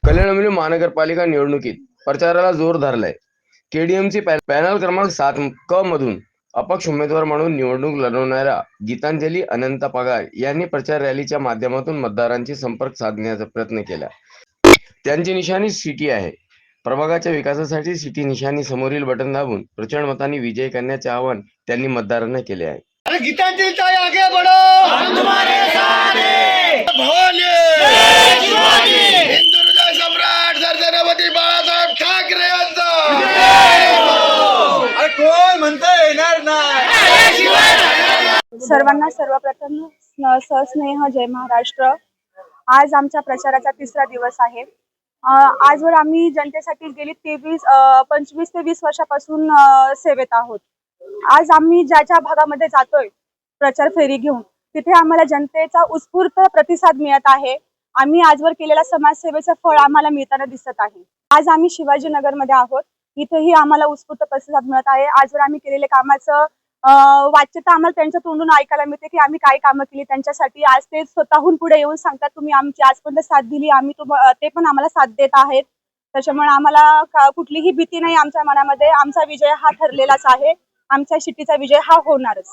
कल्याण महानगरपालिका निवडणुकीत प्रचाराला जोर धरलाय। केडीएमची पॅनल क्रमांक 7 क मधून अपक्ष उमेदवार म्हणून निवडणूक लढवणाऱ्या गीतांजली अनंत पगार यांनी प्रचार रॅलीच्या माध्यमातून मतदारांशी संपर्क साधण्याचा प्रयत्न केला। त्यांची निशाणी सिटी आहे। प्रभागाच्या विकासासाठी सिटी निशाणी समोरील बटन दाबून प्रचंड मतांनी विजय करण्याचे आवाहन त्यांनी मतदारांना केले आहे। अरे गीतांजलि ताई आगे बढ़ो, हम तुम्हारे साथ हैं। भोले हिंदू हृदय सम्राट सरदार बाळासाहेब ठाकरे यांचा अरे कोण म्हणतंय येणार नाही। सर्वांना सर्वप्रथम सस्नेह जय महाराष्ट्र। आज आमच्या प्रचाराचा तिसरा दिवस आहे। आजवर आम्ही जनतेसाठी गेली 25 ते 20 वर्षापासून सेवेत आहोत। आज आम्ही ज्या भागामध्ये जातोय प्रचार फेरी घेऊन, तिथे आम्हाला जनतेचा उत्स्फूर्त प्रतिसाद मिळत आहे। आम्ही आजवर केलेल्या समाजसेवेचं फळ आम्हाला मिळताना दिसत आहे। आज आम्ही शिवाजीनगरमध्ये आहोत, इथेही आम्हाला उत्स्फूर्त प्रतिसाद मिळत आहे। आजवर आम्ही केलेले कामाचं वाच्यता आम्हाला त्यांच्या तोंडून ऐकायला मिळते की आम्ही काय कामं केली त्यांच्यासाठी। आज ते स्वतःहून पुढे येऊन सांगतात तुम्ही आमची आजपर्यंत साथ दिली, आम्ही ते पण आम्हाला साथ देत आहेत। त्याच्यामुळे आम्हाला कुठलीही भीती नाही आमच्या मनामध्ये। आमचा विजय हा ठरलेलाच आहे। आमच्या सिटीचा विजय हा होणारच।